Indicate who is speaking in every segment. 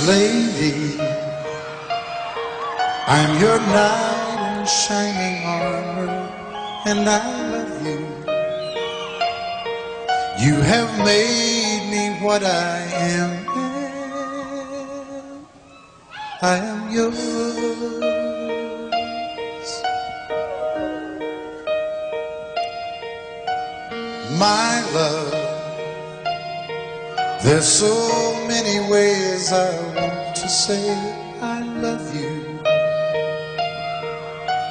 Speaker 1: lady, I'm your knight in shining armor, and I love you. You have made me what I am. I am yours. My love, there's so many ways I want to say I love you.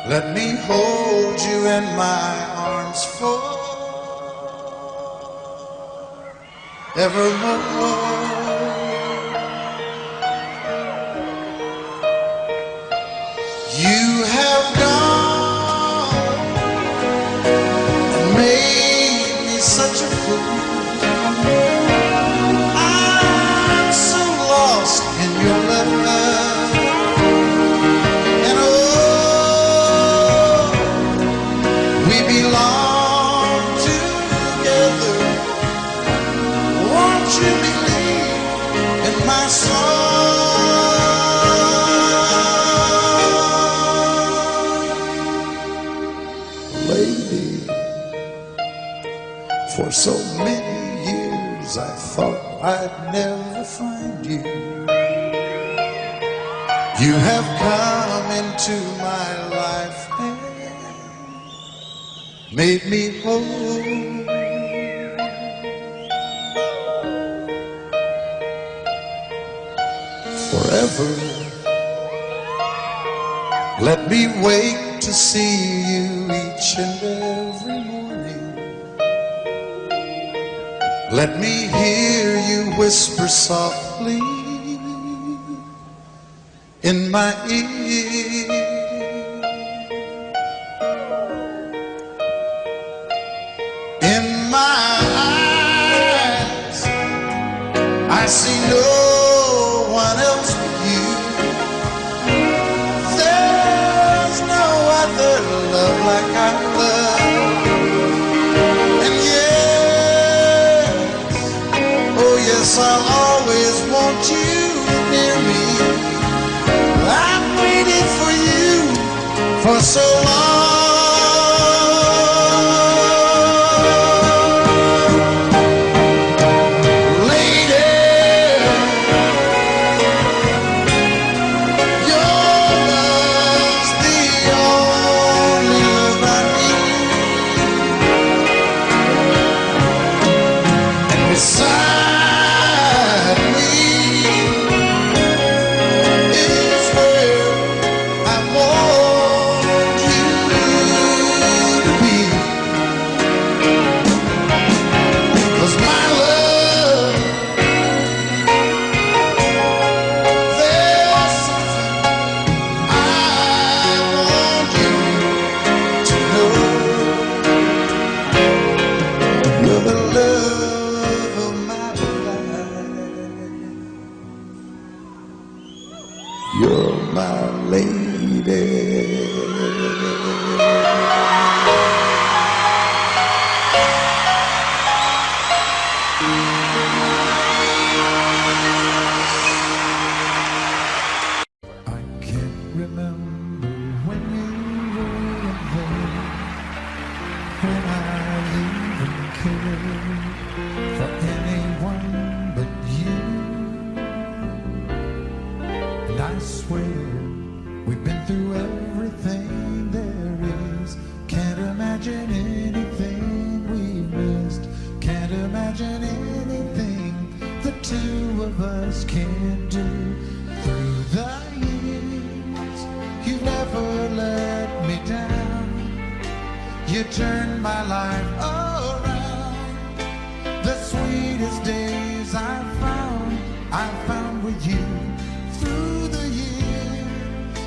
Speaker 1: Let me hold you in my arms forevermore. You have gone and made me such a fool. I'm so lost in your love, and oh, we belong together. Won't you believe in my song? Lady, for so many years I thought I'd never find you. You have come into my life and made me whole. Forever, let me wake to see you each and every morning. Let me hear you whisper softly in my ear. In my eyes, I see no one else but you. There's no other love like I love. And yes, oh yes, I'll always want you near me. I've waited for you for so long. You're my lady. I can't remember when you were there, when I even cared for anyone but you. And I swear we've been through everything there is. Can't imagine anything we missed. Can't imagine anything the two of us can do. Through the years, you've never let me down. You turned my life around. The sweetest days I found with you. Through the years,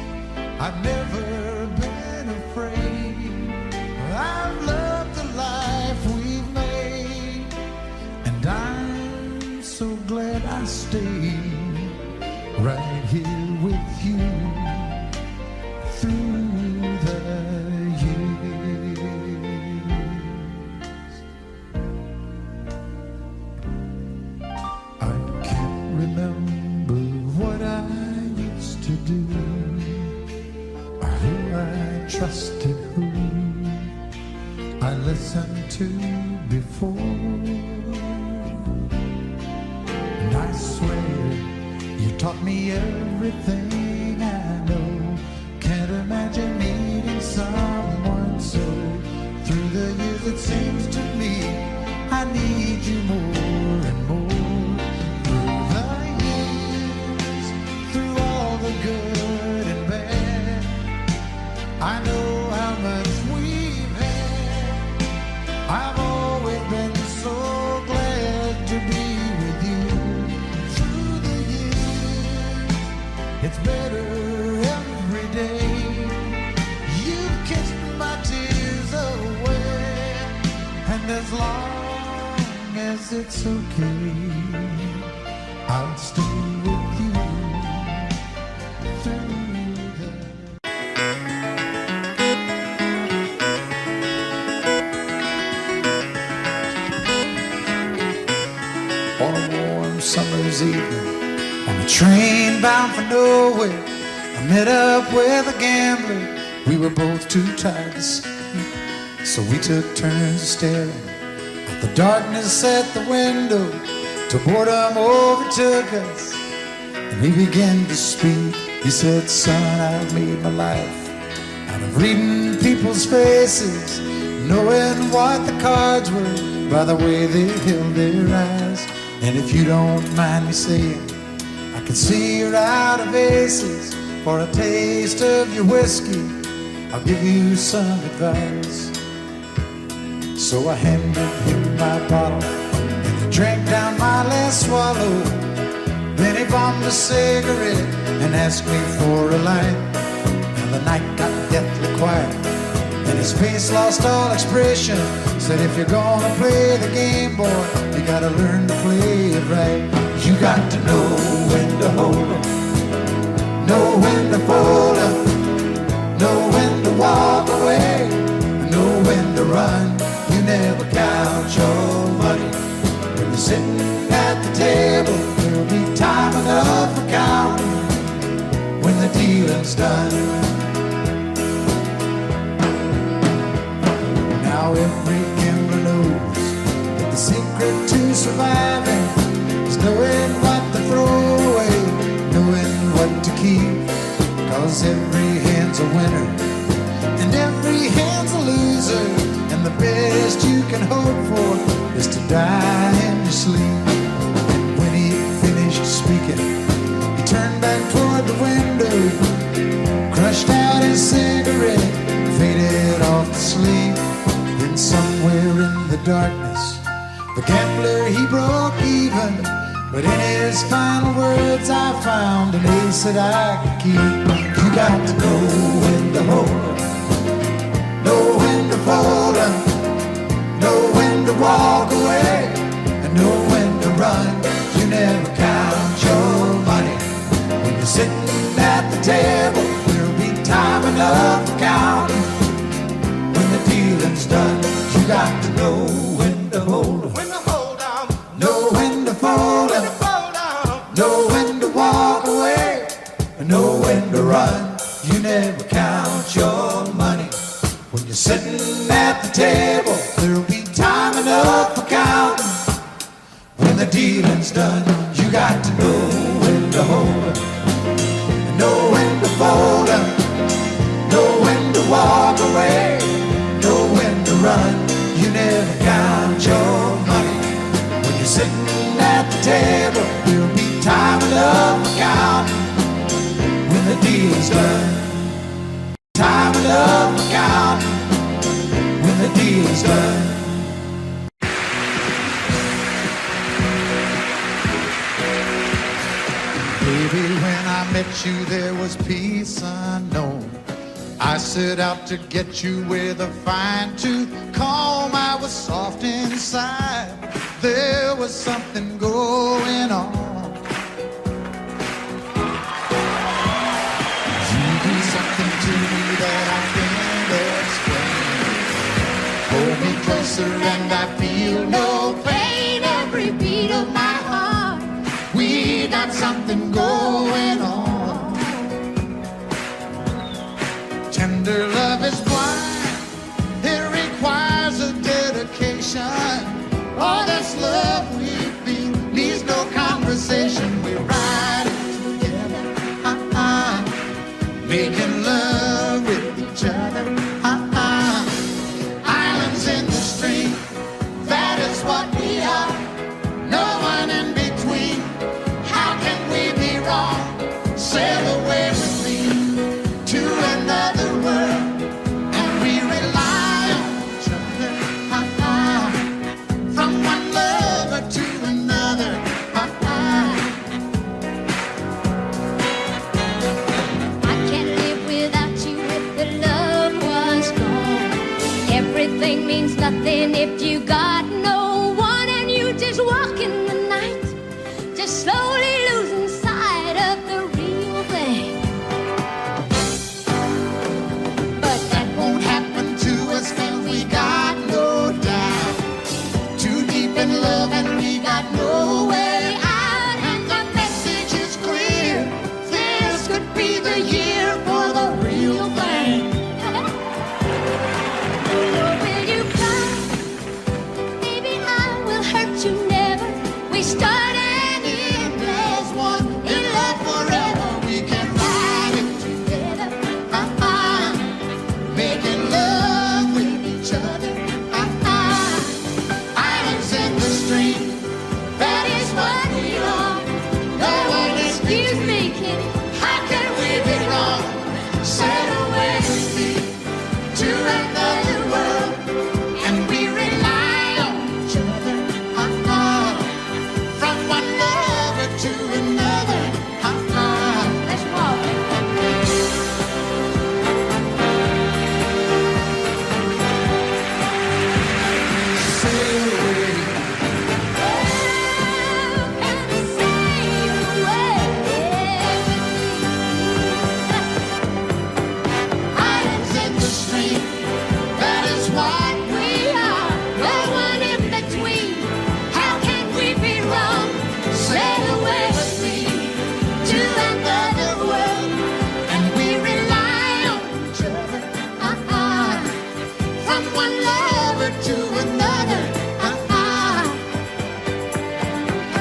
Speaker 1: I've never been afraid. I've loved the life we've made, and I'm so glad I stayed right here with you through the years. I can't remember what I do, who I trusted, who I listened to before. And I swear you taught me everything I know. Can't imagine meeting someone so. Through the years it seems to me I need you more and more. Through the years, through all the good and bad, I know how much we've had. I've always been so glad to be with you. Through the years, it's better every day. You've kissed my tears away, and as long as it's okay, I'll stay with you through the... On a warm summer's evening, on a train bound for nowhere, I met up with a gambler. We were both too tired to sleep, so we took turns staring at the darkness at the window till boredom overtook us, and he began to speak. He said, son, I've made my life out of reading people's faces, knowing what the cards were by the way they held their eyes. And if you don't mind me saying, I can see you're out of aces. For a taste of your whiskey, I'll give you some advice. So I handed him my bottle, and he drank down my last swallow. Then he bombed a cigarette and asked me for a light. And the night got deathly quiet, and his face lost all expression. Said, if you're gonna play the game, boy, you gotta learn to play it right. You got to know when to hold 'em, know when to fold 'em, know when to walk away, know when to run. You never count your money when you're sitting at the table. There'll be time enough for counting when the dealing's done. Now every gambler knows that the secret to surviving is knowing what to throw away, knowing what to keep. Cause every hand's a winner and every hand's a loser, and the best you can hope for is to die in your sleep. When he finished speaking, he turned back toward the window, crushed out his cigarette, faded off to sleep. Then somewhere in the darkness, the gambler, he broke even. But in his final words, I found an ace that I could keep. You got to know when to hold 'em, know when to fold 'em, know when to walk away, and know when to run. You never count your money when you're sitting at the table. There'll be time enough for counting when the dealing's done. You got to know when to hold 'em, know when to fold 'em, know when to walk away, and know when to run. You never count your money when you're sitting at the table. There'll be time enough for counting when the dealing's done. You got to know when to hold 'em, and know when to fold 'em, know when to walk away, know when to run. You never count your money when you're sitting at the table. There'll be time enough for counting when the deal's done. Time enough for counting when the deal's done. Baby, when I met you, there was peace unknown. I set out to get you with a fine-tooth comb. I was soft inside, there was something going on. You do something to me that I can't explain. Hold me closer and I feel no pain. Every beat of my heart, we got something going on. tender love is blind. It requires a dedication. All this love we feel needs no conversation. We ride it together, making love with each other, Islands in the stream, that is what we are. No one in between. How can we be wrong? Sail away with me to another world, and we rely on each other, from one lover to another,
Speaker 2: I can't live without you if the love was gone. Everything means nothing if you got no one, and you just walk in the night, just slowly losing sight of the real thing. But that
Speaker 1: won't happen to us, and we got no doubt. Too deep in love, and we got no way out. And the message is clear. This could be the year for the real thing.
Speaker 2: will you cry? Maybe I will hurt you never. We start and end as one.
Speaker 1: In love forever, we can ride it together, making love with each other, islands in the stream. That is what we are. No one is
Speaker 2: Excuse me, Kitty.
Speaker 1: How can we be wrong? Sail away with me to another world, and we rely on each other, from one lover to another,
Speaker 2: Let's walk.
Speaker 1: sail away. Islands in the stream, that is what we are.
Speaker 2: No one in between.
Speaker 1: How can we be wrong? Sail away with me to another world, and we rely on each other, from one lover to another,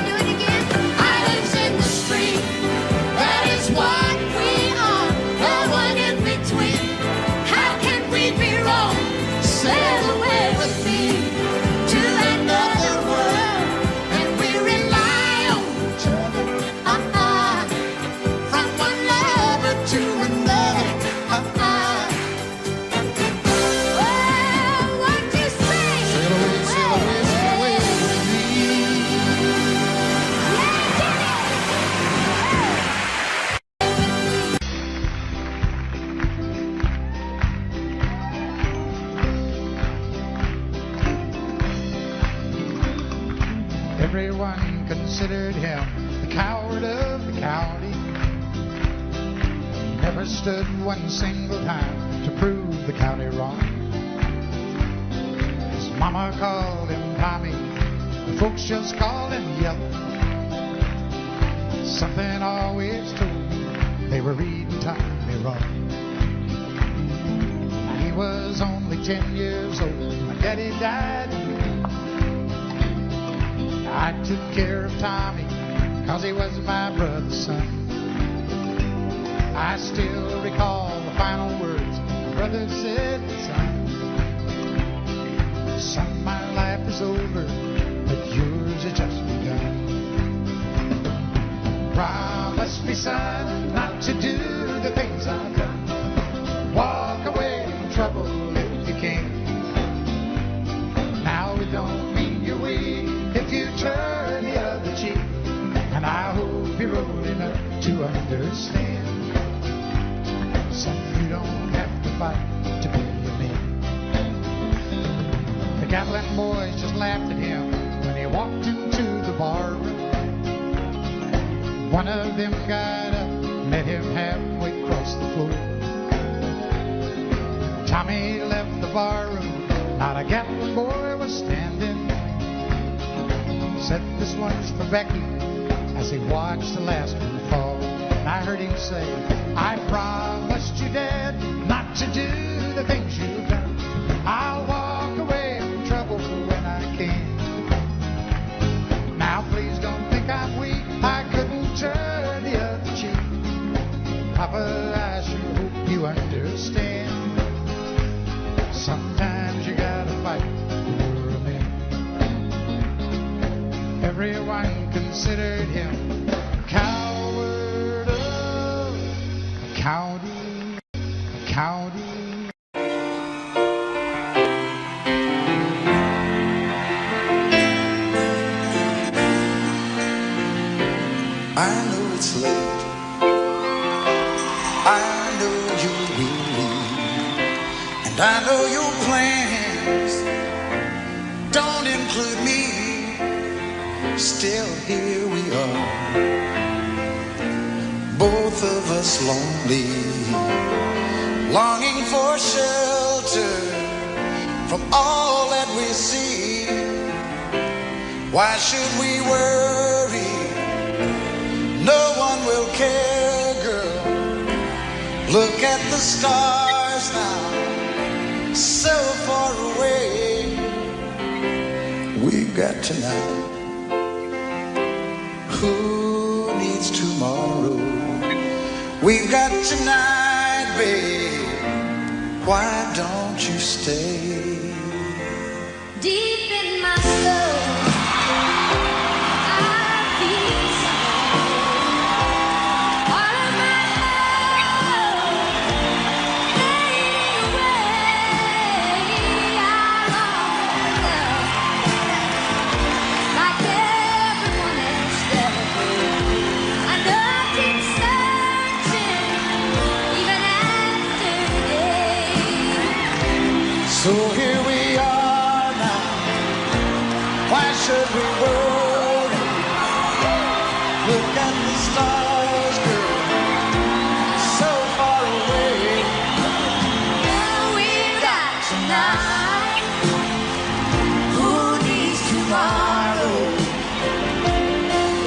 Speaker 2: Do it again.
Speaker 1: islands in the stream, that is what we are. No one in between. How can we be wrong? Sail away with me to another world, and we rely on each other, from one lover to another,
Speaker 2: Well, what you say?
Speaker 1: sail away, sail away, sail away with me. Everyone considered him the coward of the county. Never stood one single time to prove the county wrong. His mama called him Tommy, the folks just called him Yellow. Something always told me they were reading Tommy wrong. He was only 10 years old when Daddy died. I took care of Tommy, 'cause he was my brother's son. I still recall the final words my brother said, son, my life is over, but yours has just begun. Promise me, son, not to do the things I've done. Walk away from trouble if you can. Now it don't mean you're weak if you turn the other cheek, and I hope you're old enough to understand. Son, you don't have to fight to be a man. The Gatlin boys just laughed at him when he walked into the bar room. One of them got up, met him halfway across the floor. Tommy left the bar room, not a Gatlin boy was standing. Said, this one's for Becky, as he watched the last one fall. And I heard him say, I promised you, Dad, not to do the things you've done. I'll walk away from trouble when I can. Now please don't think I'm weak, I couldn't turn the other cheek. Papa, I sure hope you understand. Sometimes you gotta fight for a man. Everyone considered him a coward of county.
Speaker 3: I know it's late. I know you will leave, and I know your plans don't include me. Still here we are, both of us lonely, longing for shelter from all that we see. Why should we worry? No one will care, girl. Look at the stars now, so far away. We've got tonight. Who needs tomorrow? We've got tonight, babe. Why don't you stay?
Speaker 2: Deep in my soul, I feel sorrow. All of my love fading away. I long like everyone else does. I know I keep searching even after day.
Speaker 3: So here we are now. Why should we worry? Look at the stars, girl, so far away.
Speaker 2: Now we've got tonight. Who needs tomorrow?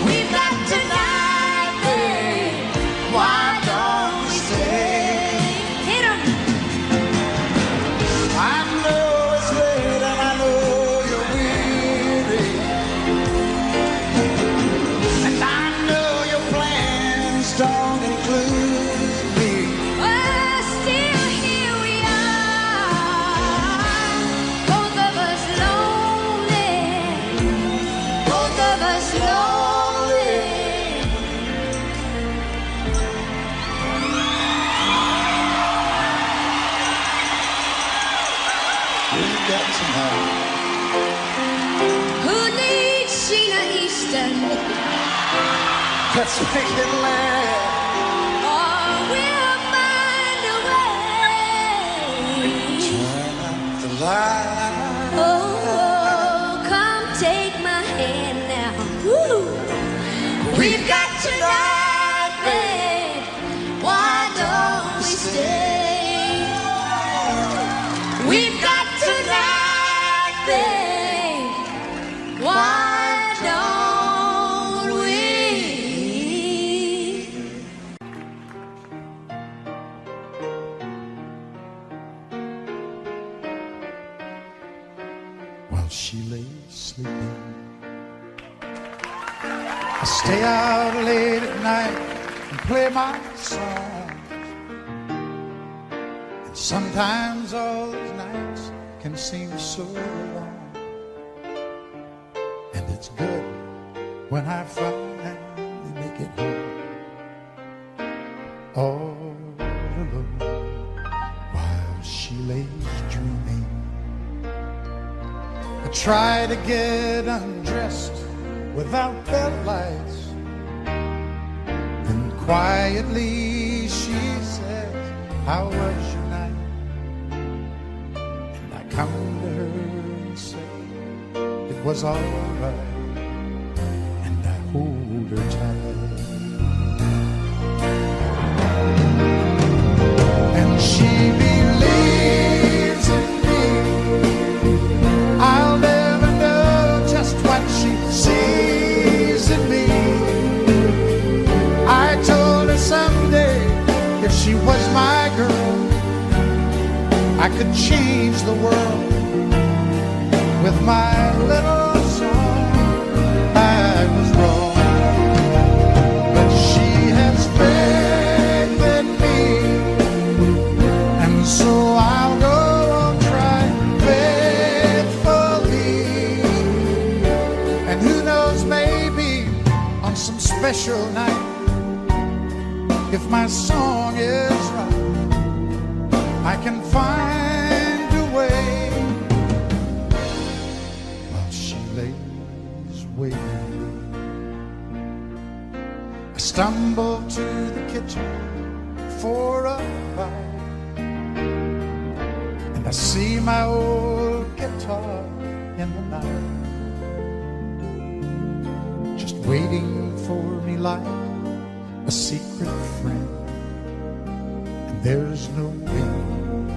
Speaker 2: We've got tonight, babe. Why don't we stay? Hit 'em.
Speaker 3: I know it's late and I know you're weary, and I know your plans don't include me.
Speaker 2: Oh, still here we are. Both of us lonely. Both of us lonely.
Speaker 3: We've got tonight.
Speaker 2: Who needs Sheena Easton?
Speaker 3: Let's make it last.
Speaker 2: Or we'll find a way.
Speaker 3: Turn up the light.
Speaker 2: Oh, come take my hand now. Woo. We've got tonight, babe. Why don't we stay? We've got tonight, babe. Why don't we?
Speaker 1: While she lay sleeping, I stay out late at night and play my song. And sometimes all those nights can seem so long. And it's good when I finally make it home, all alone, while she lays dreaming. I try to get undressed without bed lights. Then quietly she says, how was your night? And I come to her and say, it was all right. And I hold her tight. And she believes in me. I'll never know just what she sees in me. I told her someday, if she was my girl,
Speaker 3: could change the world with my little song. I was wrong, but she has faith in me, and so I'll go on trying faithfully. And who knows, maybe on some special night, if my song is right, I can find a way while she lays waiting. I stumble to the kitchen for a bite, and I see my old guitar in the night, just waiting for me like a secret friend. And there's no wind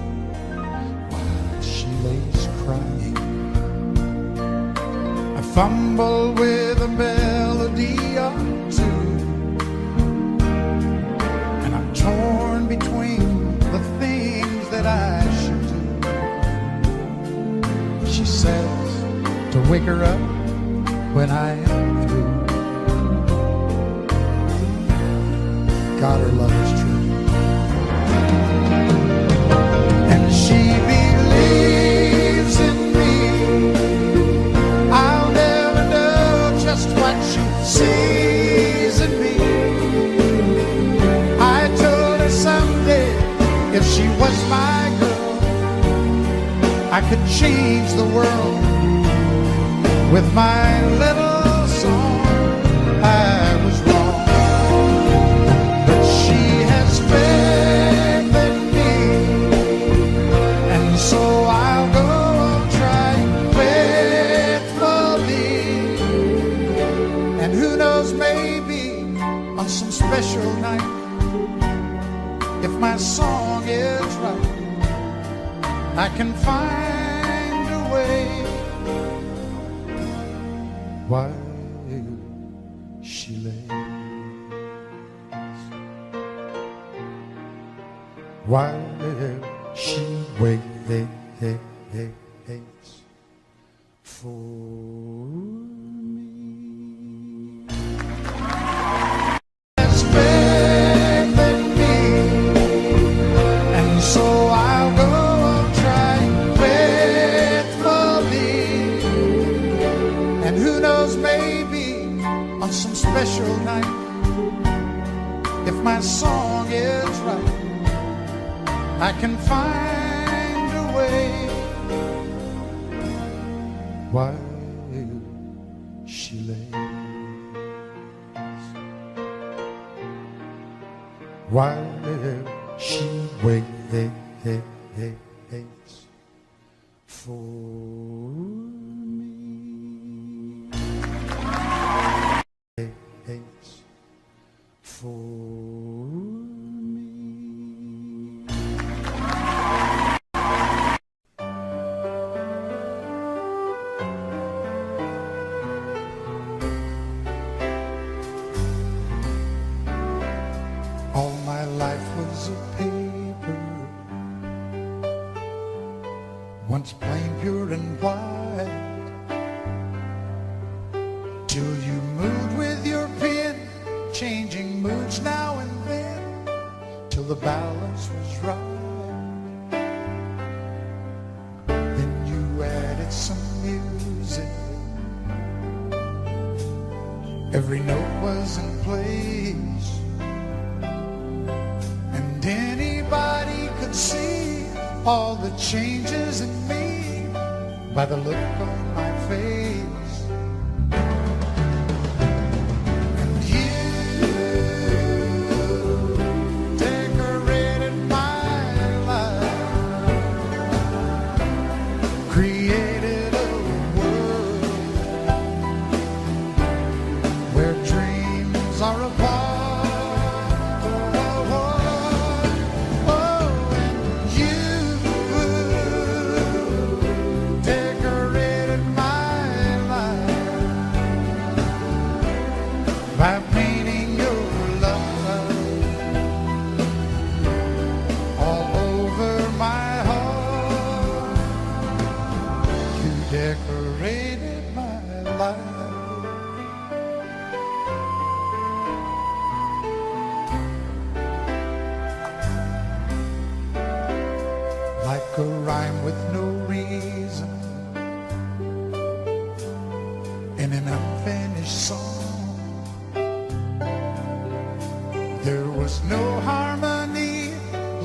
Speaker 3: while she lays crying. I fumble with a melody or two, and I'm torn between the things that I should do. She says to wake her up when I am through. God, her love is true. And she believes in me. I'll never know just what she sees in me. I told her someday if she was my girl, I could change the world with my little song. I was wrong, but she has faith in me, and so I'll go on trying faithfully. And who knows, maybe on some special night, if my song is right, I can find a way while she lays, while she waits for me. Has faith in me, and so I'll go on trying faithfully. And who knows, maybe on some special night, if my song is right, I can find a way while she lays, while she waits for me. Waits for me. All my life was a paper, once plain, pure and white, till you moved with your pen, changing moods now and then, till the balance was right. Then you added some music, every note was in place, and anybody could see all the changes in me by the look on my face. And you decorated my life, created a world where dreams are apart. By painting your love all over my heart.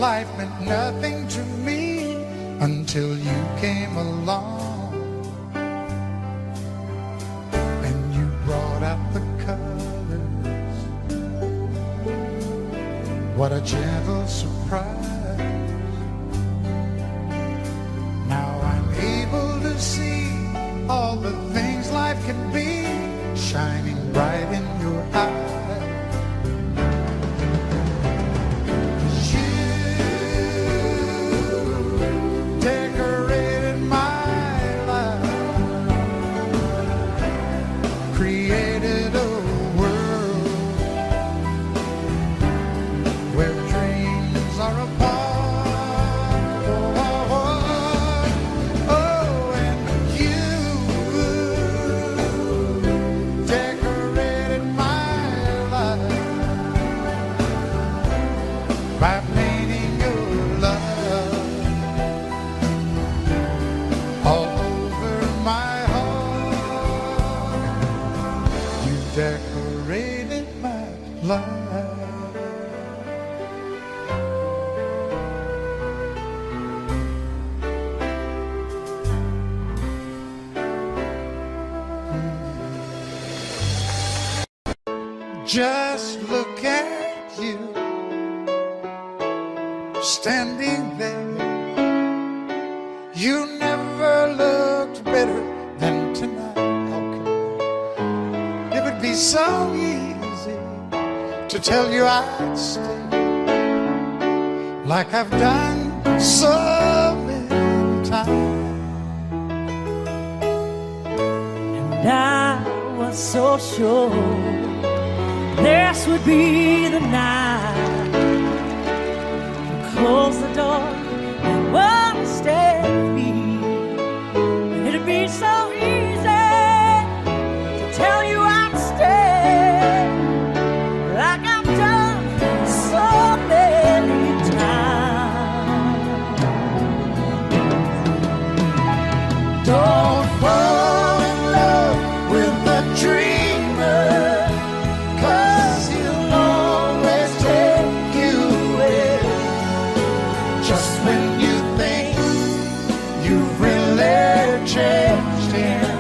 Speaker 3: life meant nothing to me until you came along and you brought out the colors. What a gentle surprise. Now I'm able to see all the things life can be shining bright in your eyes. Decorated my life. Just look at you standing there. You never looked better than tonight. Be so easy to tell you I'd stay, like I've done so many times.
Speaker 4: And I was so sure this would be the night. Close the door and won't stay with me. And it'd be so easy to tell you I'd stay, like I've done so many times. Don't fall in love with a dreamer, 'cause he'll always take you away. Just when you think you've really changed him,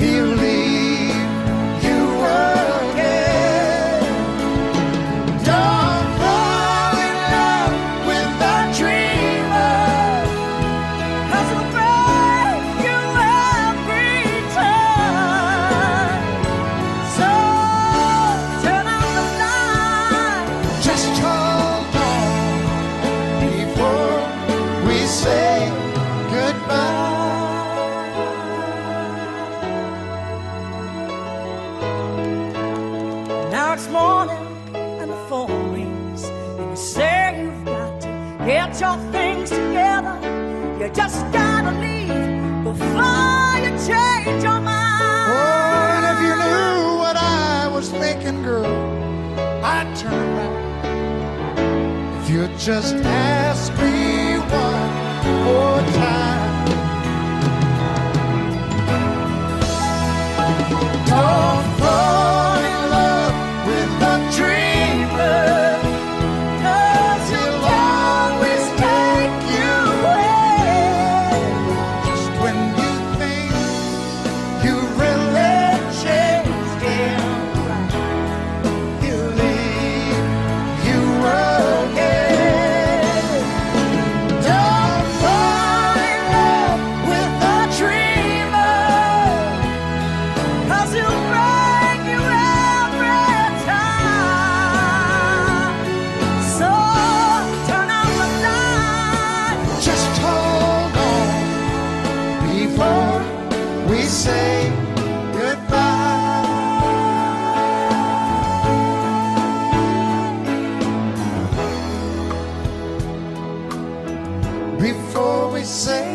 Speaker 4: he'll leave you again. Don't fall in love with a dreamer, 'cause he'll break you every time. So turn out the light.
Speaker 3: Just hold on before we say goodbye.
Speaker 4: Now it's morning and the phone rings, and you say you've got to get your things together. You just gotta leave before you change your mind.
Speaker 3: Oh, and if you knew what I was thinking, girl, I'd turn back. If you'd just ask me one more time. Don't fall in love with a dreamer,
Speaker 4: 'Cause he'll always take you away.
Speaker 3: just when you think you really changed him, he'll leave you again.
Speaker 4: Don't fall in love with a dreamer, 'cause he'll break you every time. So turn out the light.
Speaker 3: Just hold on before we say goodbye. Before we say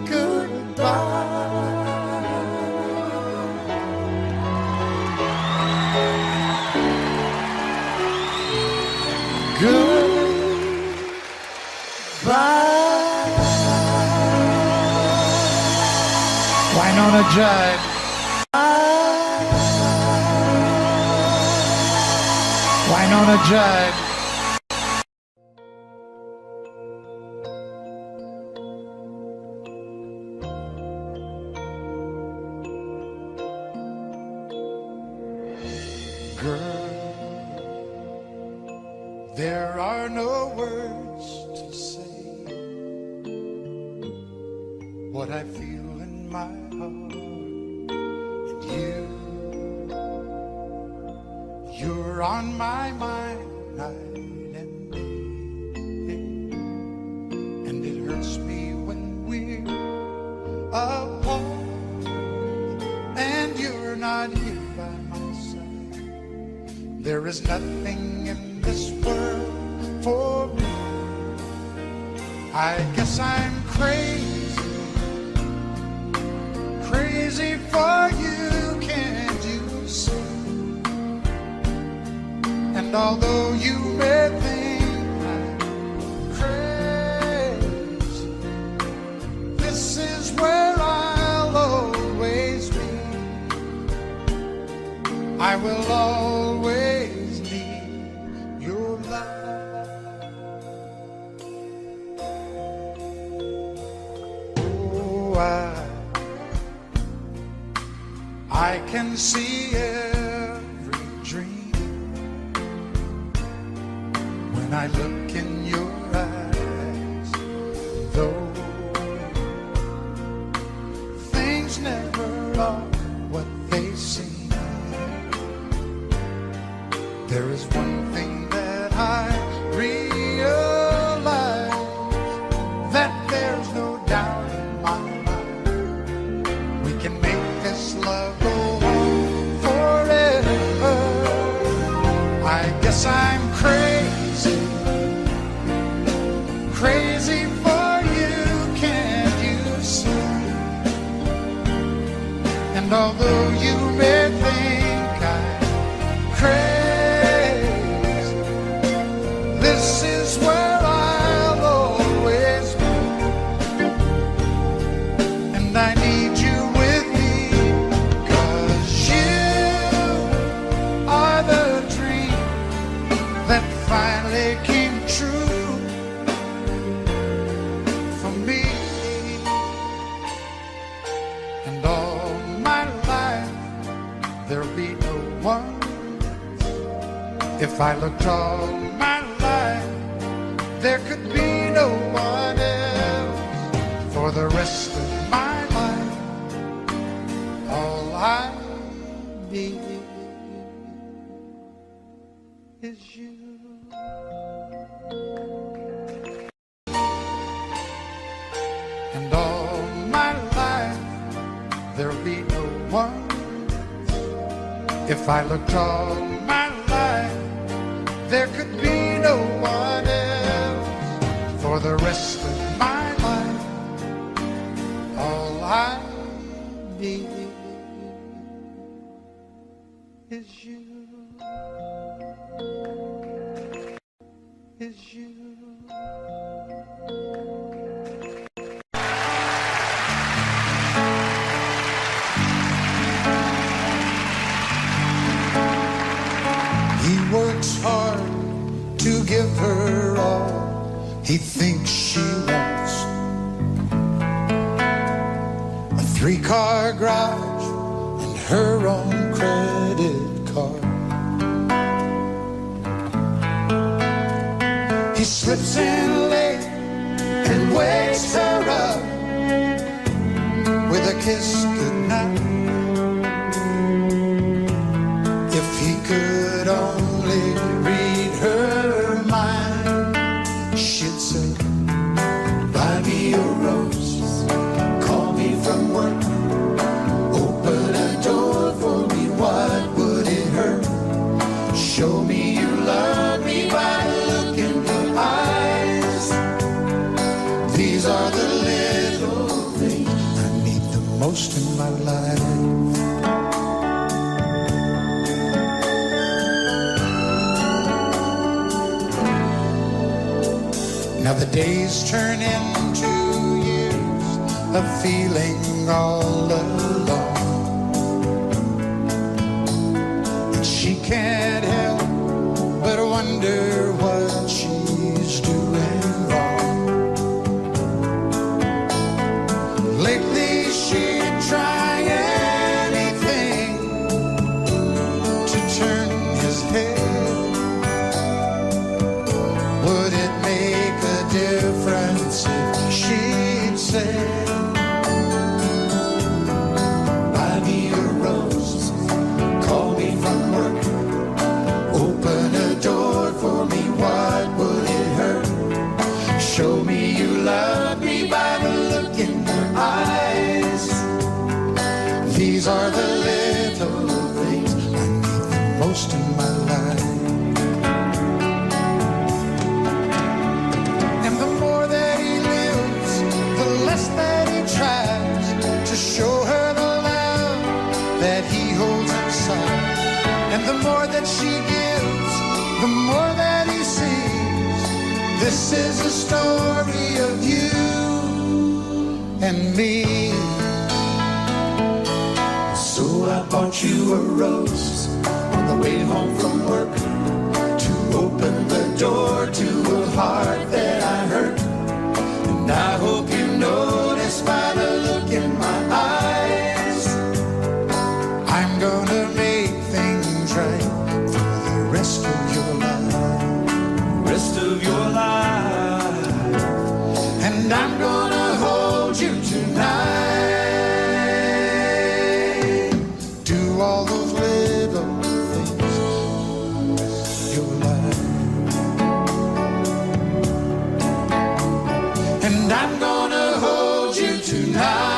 Speaker 3: goodbye. Goodbye. Wynonna Judd. Wynonna Judd. Girl, there are no words to say what I feel in my heart. And you're on my mind night and day. And it hurts me when we're apart and you're not here by my side. There is nothing in this world for me. I guess I'm crazy, crazy for you, can't you see? And although you may think I'm crazy, this is where I'll always be. I will always need your love. Oh, I can see every dream when I look in your eyes. Though things never are what they seem, there is one thing that I realize, that there's no doubt in my mind. We can make this love go on forever. I guess I'm crazy, crazy for you, can't you see? And although you may think I'm crazy, this is where I'll always be. And I need you with me, 'cause you are the dream that finally came true for me. And all my life there'll be no one. If I looked all my life, there could be no one else. For the rest of my life, all I need is you. And all my life, there'll be no one. If I looked all my life, there could be no one else. For the rest of my life, all I need is you. Is you. He works hard to give her all he thinks she wants. A 3-car garage and her own credit card. He slips in late and wakes her up with a kiss goodnight. If he could only read her mind, she'd say, buy me a rose, call me from work, open a door for me, what would it hurt? Show me you love me by the look in your eyes. These are the little things I need the most in my life. Now the days turn into years of feeling all alone, and she can't help but wonder what she's doing wrong. Lately she'd try anything to turn most in my life. And the more that he lives, the less that he tries to show her the love that he holds inside. And the more that she gives, the more that he sees. This is a story of you and me.
Speaker 1: So I bought you a rose on the way home from work to open the door to a heart that I hurt. And I hope you notice by the look in my eyes,
Speaker 3: I'm gonna make things right for the rest of your life.
Speaker 1: rest of your life.
Speaker 3: And I'm gonna hold you tonight. Do all those little things you like. And I'm gonna hold you tonight.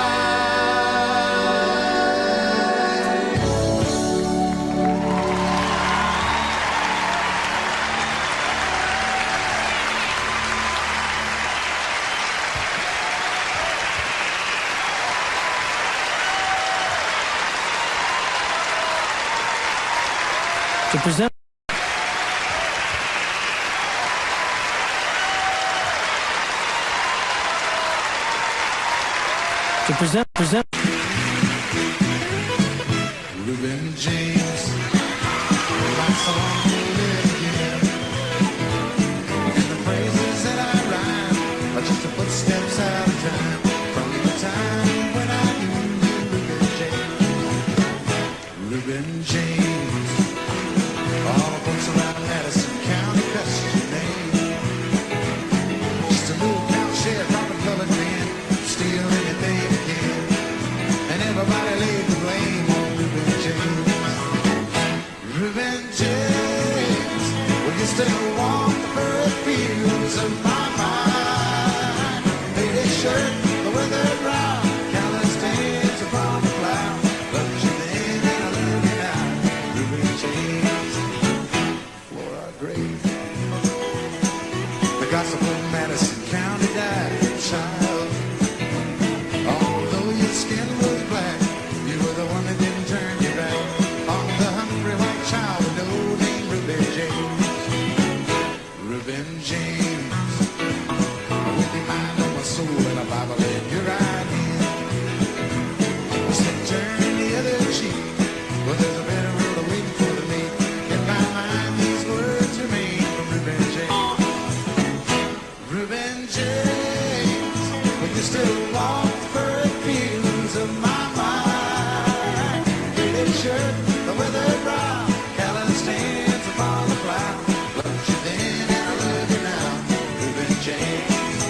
Speaker 5: To present
Speaker 3: Reuben James, my song will live again. And the phrases that I rhyme are just the footsteps out of time. From the time when I knew you, Reuben James. Reuben James, all the folks around Madison County cuss your name. Just a little county sheriff from a colored man, steal anything he can. And everybody laid the blame on Reuben James. Reuben James, will you still want the perfumes of my mind? Faded shirt, the weathered brow, callous stains upon the cloud. Loved you then and I love you now. Reuben James, Flora Grave. The gossip of Madison County died, child. Although your skin was black, you were the one that didn't turn your back on the hungry white child with no name, Reuben James. Reuben James, with your mind on my soul and a Bible in your right hand. You said turn the other cheek, but there's a better road waiting for me. In my mind these words remain from Reuben James. Reuben James, will you still walk the perfumes of my mind? Faded shirt, the weathered brow, callous stains upon the cloud. Loved you then and I love you now. Reuben James,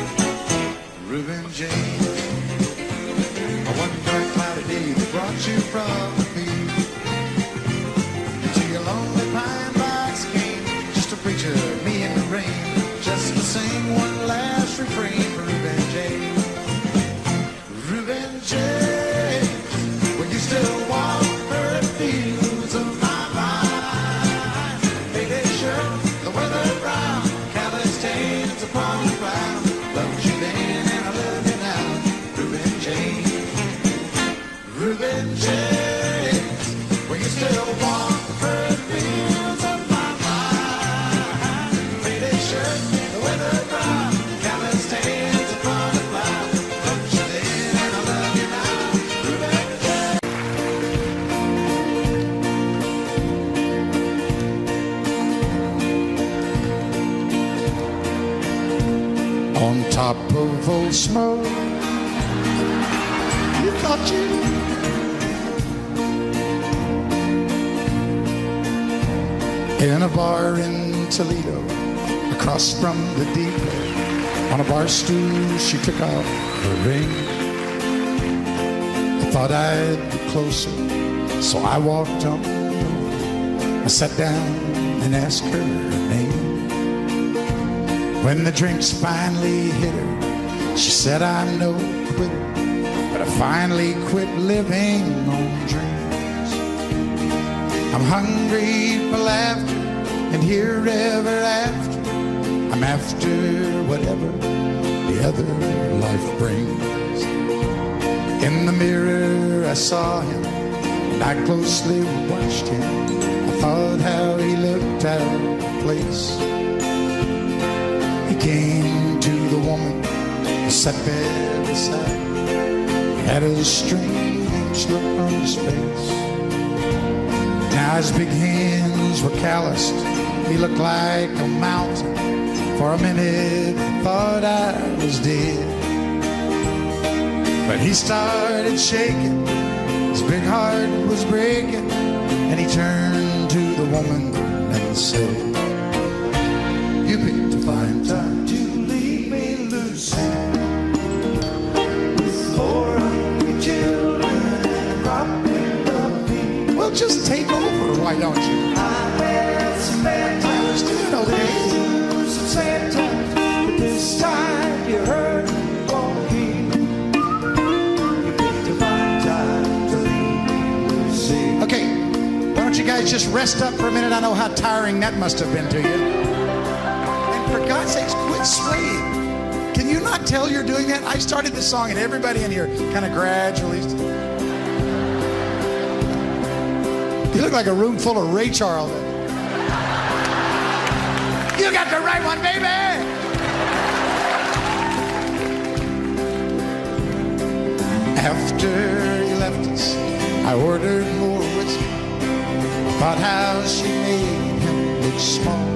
Speaker 3: Reuben James. One dark cloudy day that brought you from me to your lonely pine box came just a preacher, me in the rain, just to sing one last refrain for Reuben James. Reuben James, will you still walk the perfumes of my mind? Faded shirt, the weathered brow, callous stains upon the cloud. Loved you then and I love you now. Reuben James, Reuben James, will you still walk the perfumes of my mind? Faded shirt, the weathered brow, callous stains upon the cloud. Loved you then and I love you now. Reuben James. On top of Old Smoke, you thought you in a bar in Toledo, across from the depot. On a bar stool, she took off her ring. I thought I'd be closer, so I walked on. I sat down and asked her name. When the drinks finally hit her, she said, I'm no quitter, but I finally quit living on dreams. I'm hungry for laughter, and here ever after, I'm after whatever the other life brings. In the mirror I saw him, and I closely watched him. I thought how he looked out of place. He came to the woman who sat there beside. He had a strange look on his face. Now his big hands were calloused. He looked like a mountain. For a minute I thought I was dead. But he started shaking, his big heart was breaking, and he turned to the woman and said, you picked a fine time to leave me, Lucy, with 4 hungry children and robbing of me. Well, just take over, why don't you? I had some bad times too, okay? Some sad times, but this time you heard for me. Okay, why don't you guys just rest up for a minute? I know how tiring that must have been to you. And for God's sakes, quit swaying. Can you not tell you're doing that? I started this song and everybody in here kind of gradually. You look like a room full of Ray Charles. You got the right one, baby! After he left us, I ordered more whiskey. Thought how she made him look small.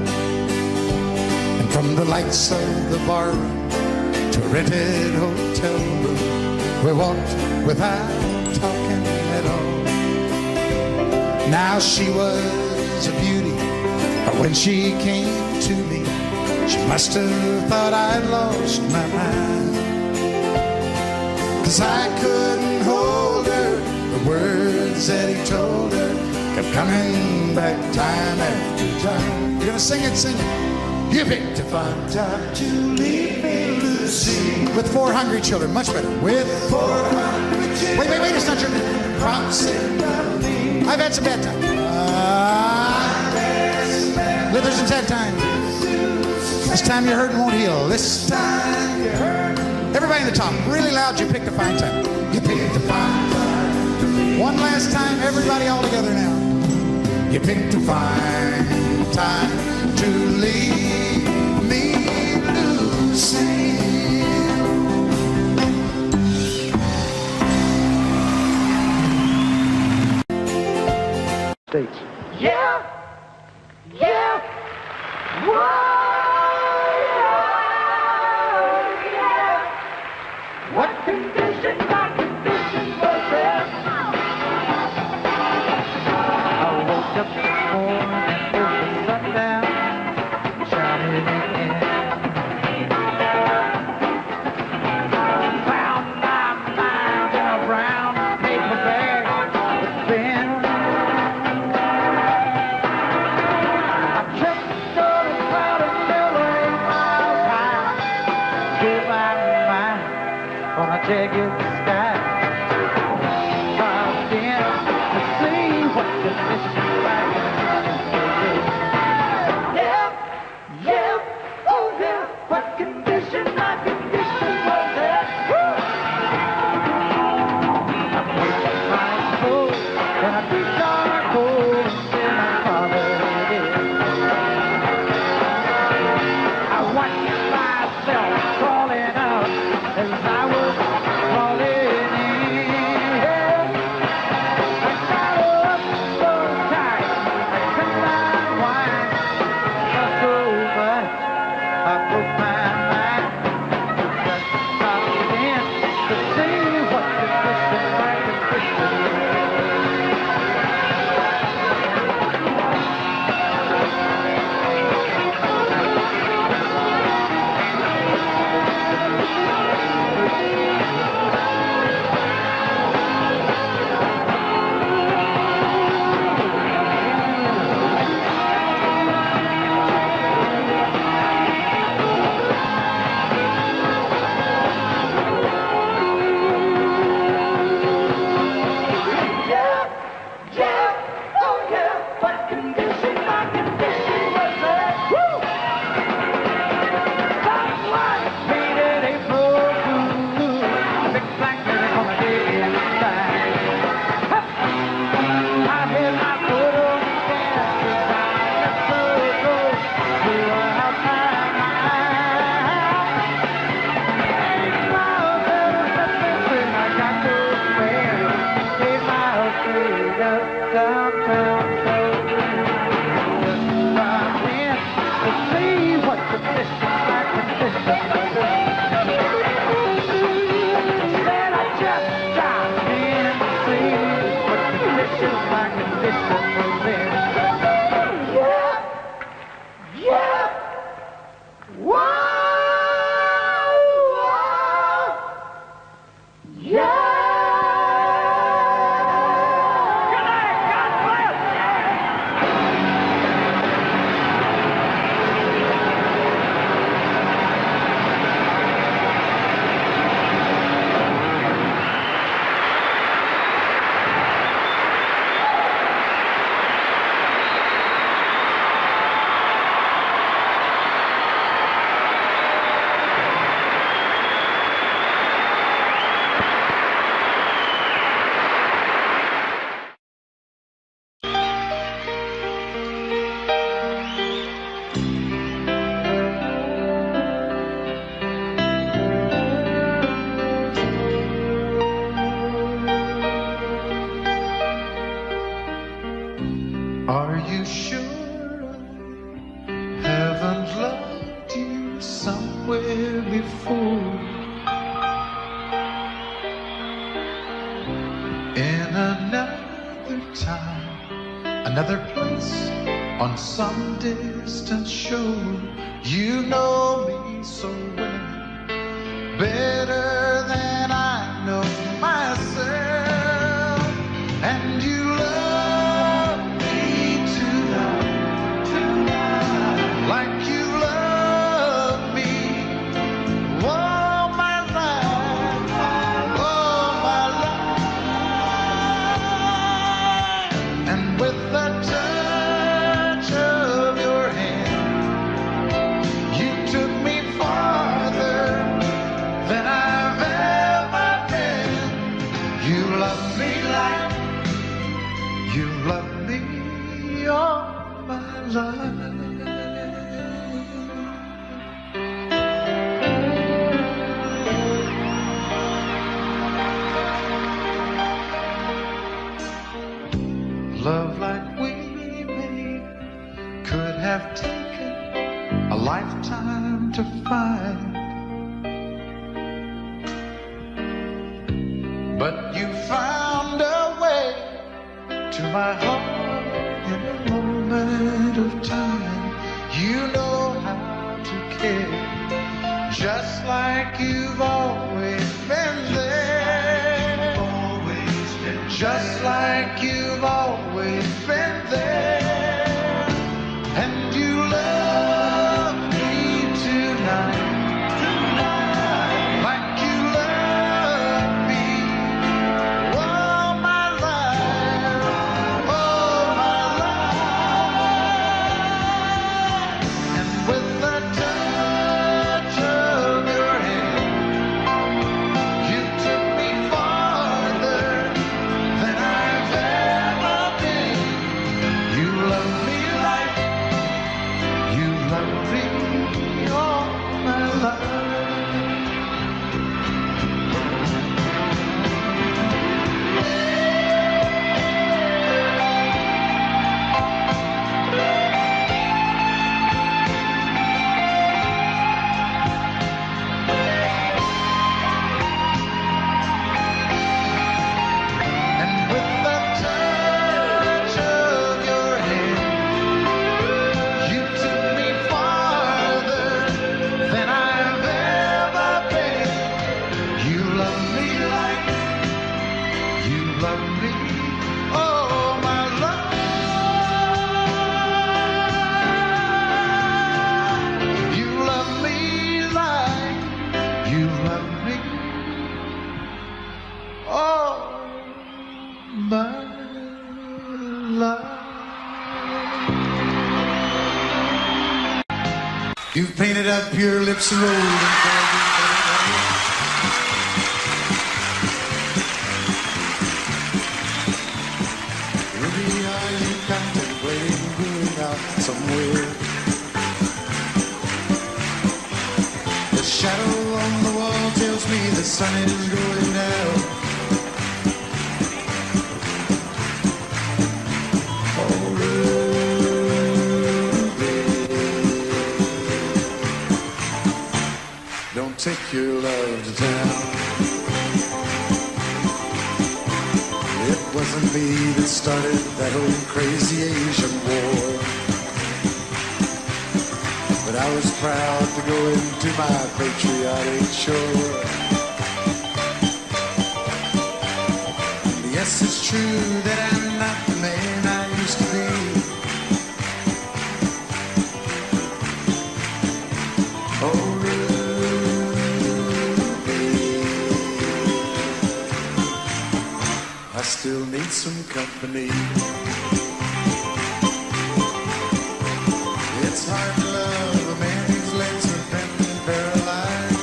Speaker 3: And from the lights of the bar room to a rented hotel room, we walked without talking at all. Now she was a beauty, but when she came to me, she must have thought I'd lost my mind. 'Cause I couldn't hold her. The words that he told her kept coming back time after time. You're gonna sing it, sing it. You picked a fine time to leave me, Lucy, with 4 hungry children, much better. With 4 hungry children. Wait, it's not your promising. I've had some bad times. There's some sad times. This time your hurt won't heal. This time you hurt. Everybody in the top, really loud. You picked a fine time. You picked a fine time. One last time, everybody all together now. You picked a fine time to leave me, Lucy. States.
Speaker 4: Yeah, yeah, whoa, yeah. What condition, my condition was there? I woke up this morning with the sun down, shining in. Found my mind in a brown paper bag with pen. I checked on a cloud of silver 8 miles high. Give my mind on a jagged sky. Tried again to see what the mission like. Yeah, oh yeah, what condition my condition was there. I put my soul in a deep dark hole in my father's head. I watched myself crawling out as I was crawling.
Speaker 3: another place on some distant shore. You know me so well, better than I know myself, and you love me tonight, like you love me all my life, all my life, and with the touch of your hand, you took me farther than I've ever been. You love me like you love me all my life. Love like we made could have taken a lifetime to find, but you found a way to my heart in a moment of time. You know how to care, just like you've always been there, just like you've always been there, and you love me tonight, like you love me all my life, all my life, and with the touch of your hand, you took me farther than I've ever been. You love me like you love me all my life. And with the touch of your hand, you took me farther than I've ever been. You love me like you love me all my life. You love me like you love me all my life.
Speaker 1: You've painted up your lips a road and maybe are you contemplating going out somewhere? The shadow on the wall tells me the sun is going down. Oh, Ruby, don't take your love to town. It wasn't me that started that old crazy Asian war, but I was proud to go into my patriotic shore. Yes, it's true that I'm not the man I used to be. Oh, Ruby, I still need some company. It's hard to love a man whose legs are bent and paralyzed.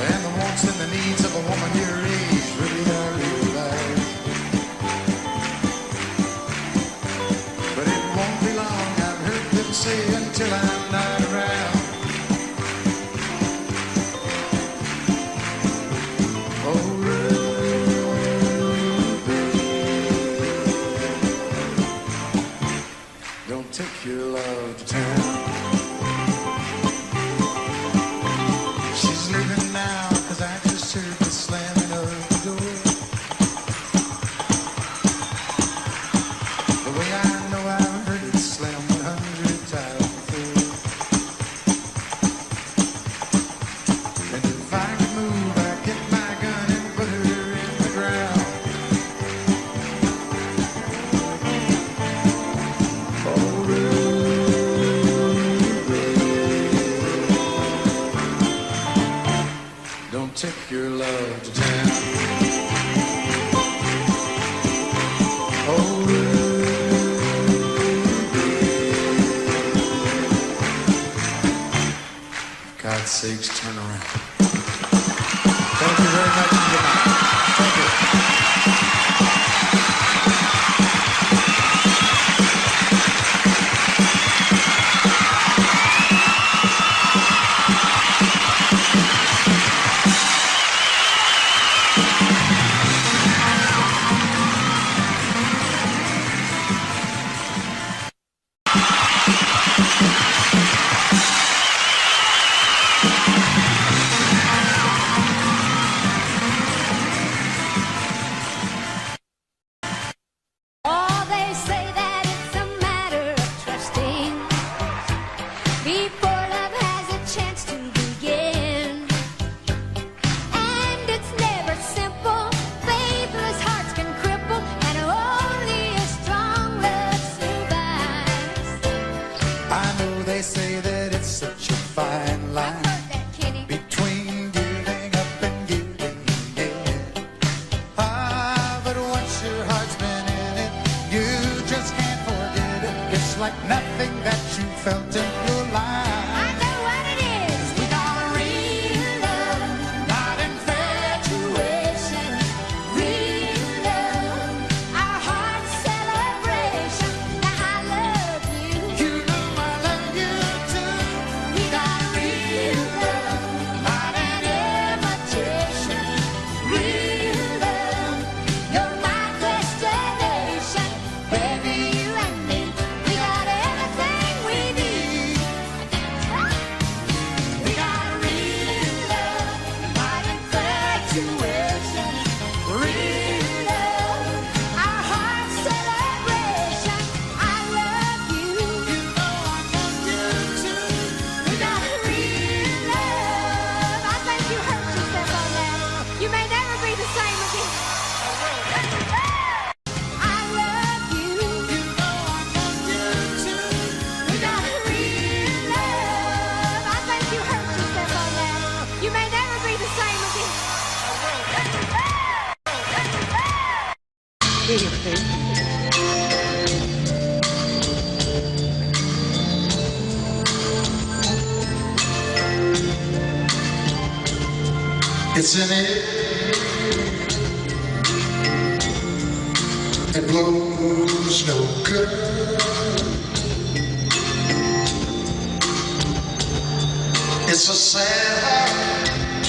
Speaker 1: And the wants and the needs of a woman your age really are realized. But it won't be long, I've heard them say, until I'm not around. Oh, Ruby, take your love to town. Oh, for God's sakes, turn around. Thank you very much. Good night. Thank you.
Speaker 3: It's in it. It blows no good. It's a sad heart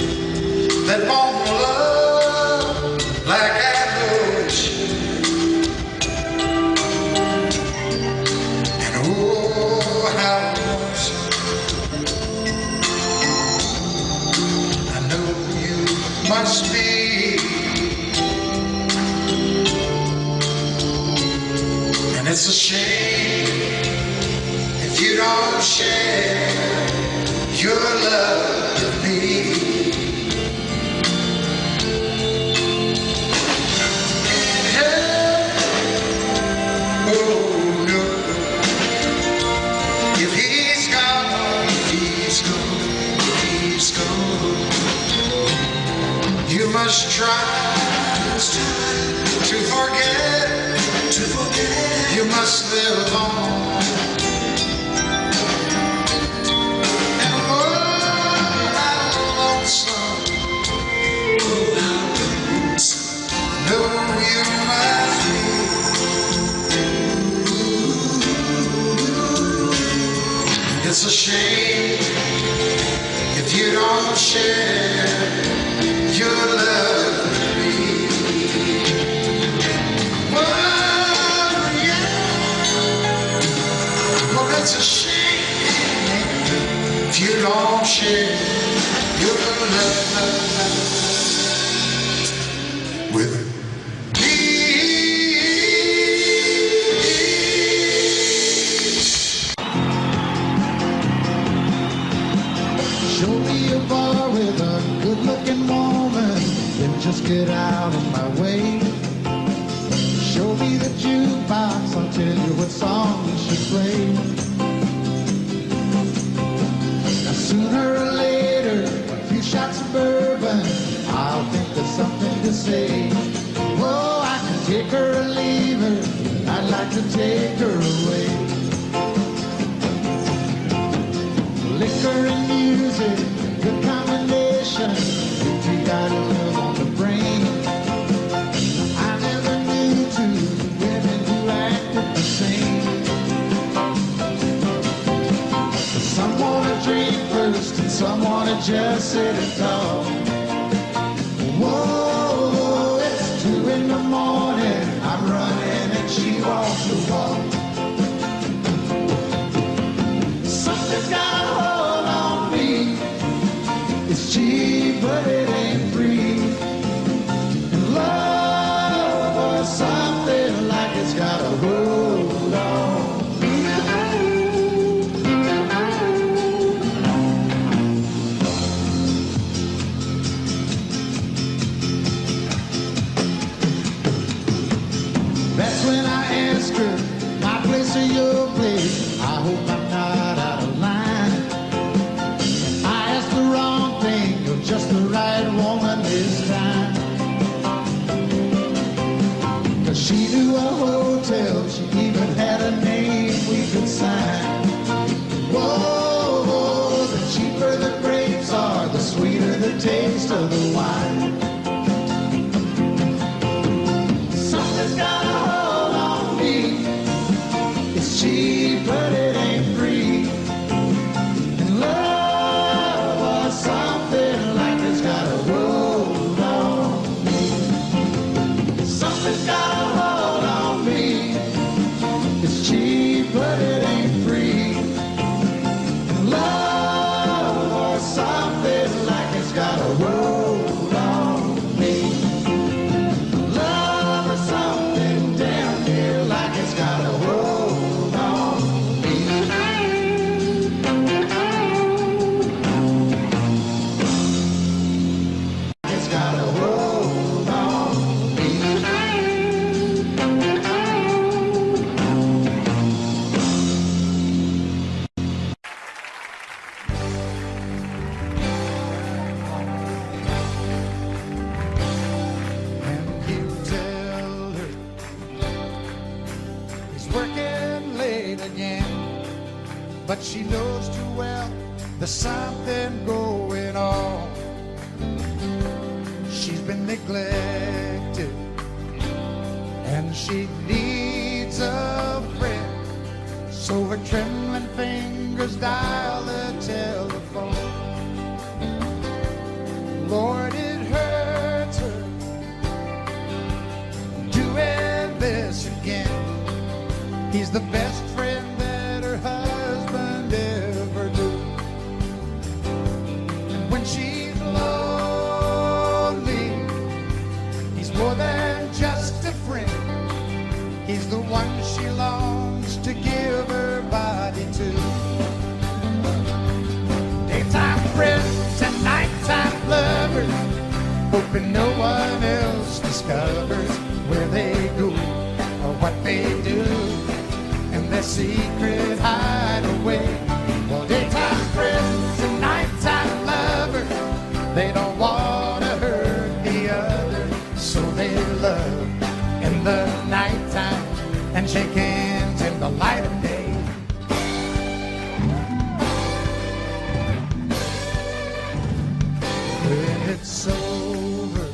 Speaker 3: that won't love like I know it should. And oh, how I know you must be. And it's a shame if you don't share your love with me. In heaven, oh no, if he's gone, he's gone. You must try to forget. You must live on. And oh, how lonesome. No, you must be. It's a shame if you don't share your love with me. Oh, yeah. Well, it's a shame if you don't share your love with me. Show me a bar with a good-looking woman, then just get out of my way. Show me the jukebox, I'll tell you what song you should play. Now sooner or later, a few shots of bourbon
Speaker 1: take her or leave her, I'd like to take her away. Liquor and music, good combination. If you got love on the brain. I never knew two women who acted the same. Some wanna drink first and some wanna just sit and talk. Whoa, it's 2 in the morning, I'm running and she wants to walk. Something's got a hold on me. It's cheap, but it ain't free. And love or something like it's got a hold on me. That's when I ask her, my place or your place? I hope I'm not out of line. I asked the wrong thing, you're just the right woman this time. 'Cause she knew a hotel, she even had a name we could sign. Whoa, the cheaper the grapes are, the sweeter the taste of the wine. Something's got a hold on me. It's cheap, but it ain't free. And love or something like it's got a hold on me. Something's got a hold on me. It's cheap, but it ain't free. And love or something like it's got a hold on me. Love or something down here like it's got a hold on me. It's got a hold on me. And you tell her he's working late again, but she knows too well there's something going on. She's been neglected and she needs a friend, so her trembling fingers dial the telephone. Lord, it hurts her doing this again. He's the best friend that her husband ever knew. And when she's lonely, he's more than just a friend. He's the one she longs to give her body to. Daytime friends and nighttime lovers, hoping no one else discovers where they go or what they do and their secret hideaway. Well, daytime friends and nighttime lovers, they don't want to hurt the other, so they love in the nighttime and shake hands in the light of day. When it's over,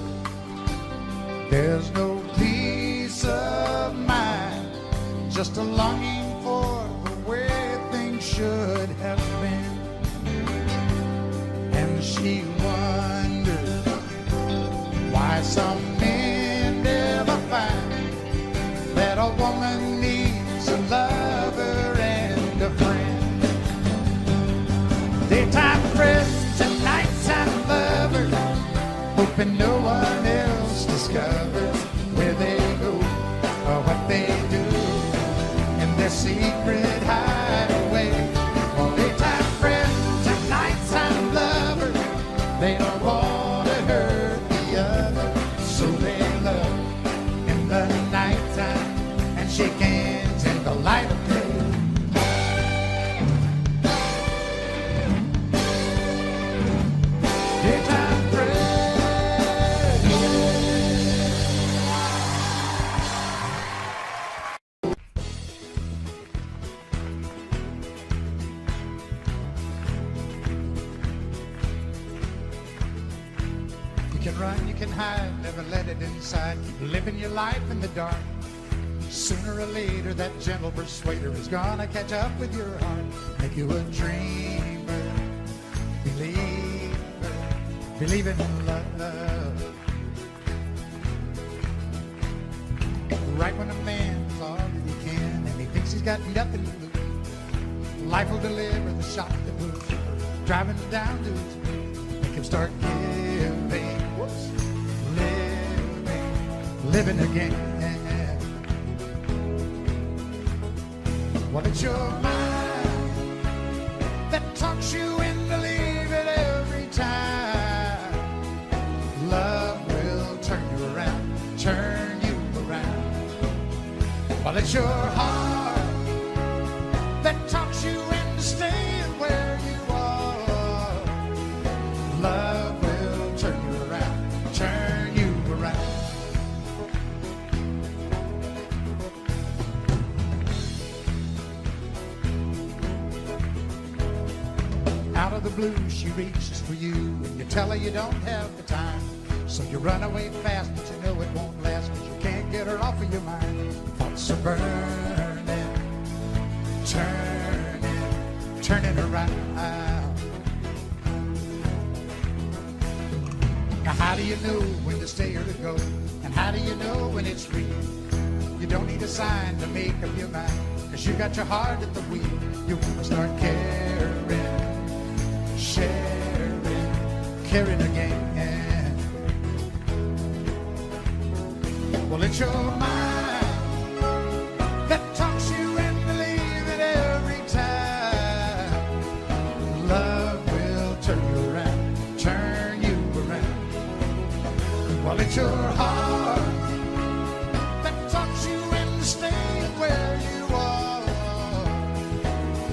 Speaker 1: there's no peace of mind, just a longing for the way things should have been. And she wonders why some men never find that a woman needs a lover and a friend. Daytime friends and nighttime lovers, hoping no one else discovers where they go or what they do and their secret hideaway. Well, daytime friends and nighttime lovers, they don't want to hurt the other, so they love in the nighttime and shake hands in the light of day. Daytime friends.
Speaker 3: can hide, never let it inside. Keep living your life in the dark. Sooner or later, that gentle persuader is gonna catch up with your heart. Make you a dreamer, believer, believe in love. Right when a man's already can and he thinks he's got nothing to lose, life will deliver the shock that will drive him down to his knees. Make him start giving, living again. Well, it's your mind that talks you into leaving every time. Love will turn you around, turn you around. Well, it's your heart that talks you into staying where you are. Love will turn you around, turn you around. Out of the blue, she reaches for you, and you tell her you don't have the time. So you run away fast, but you know it won't last, because you can't get her off of your mind. Thoughts are burning, turning around. Now how do you know when to stay or to go? And how do you know when it's real? You don't need a sign to make up your mind, because you got your heart at the wheel. You want to start caring, caring again. Well, it's your mind that talks you into leaving every time. Love will turn you around, turn you around. Well, it's your heart that talks you into staying where you are.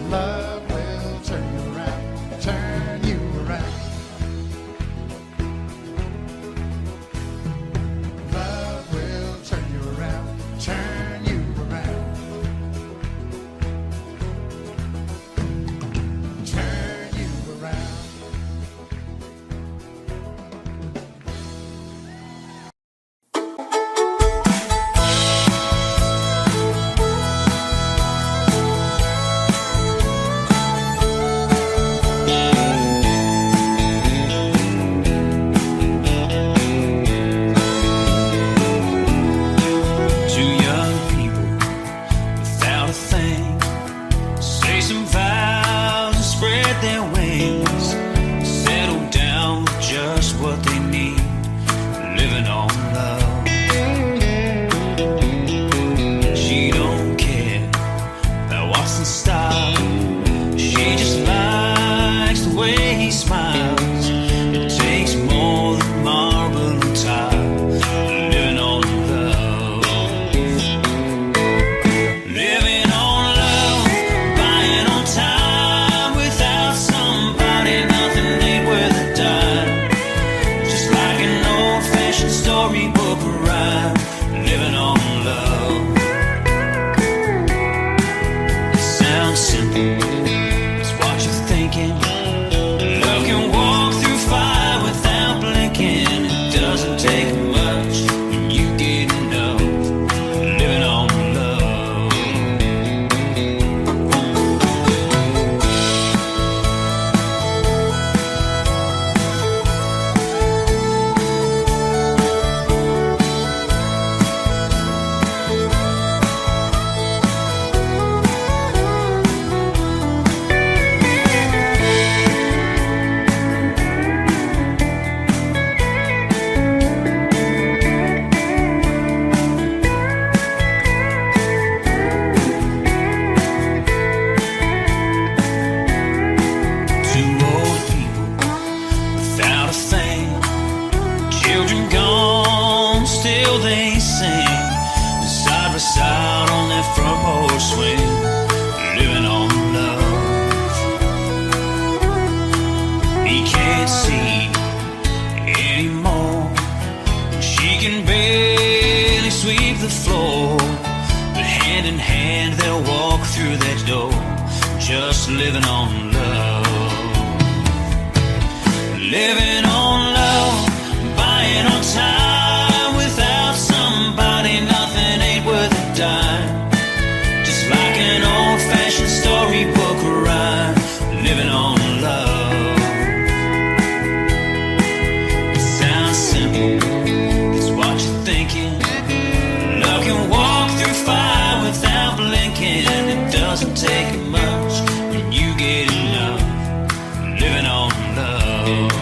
Speaker 3: Love will turn you around, turn you around. Love will turn you around, turn you around. Turn you around.
Speaker 5: Two young people without a thing say some vows and spread their wings, settle down with just what they need, living on love. She don't care about what's in style, she just likes the way he smiles. It takes more than marble and tile, living on love. Living on love, buying on time. Without somebody, nothing ain't worth a dime. Just like an old-fashioned storybook rhyme, living on love. It sounds simple, it's what you're thinking. Love can walk through fire without blinking. It doesn't take much when you get enough, living on love. Two old people without a thing, children gone, still they sing, side by side on their front porch swing, living on love. He can't see anymore, she can barely sweep the floor, but hand in hand they'll walk through that door, just living on love. Living on love, buying on time. take much when you get enough. Living on love.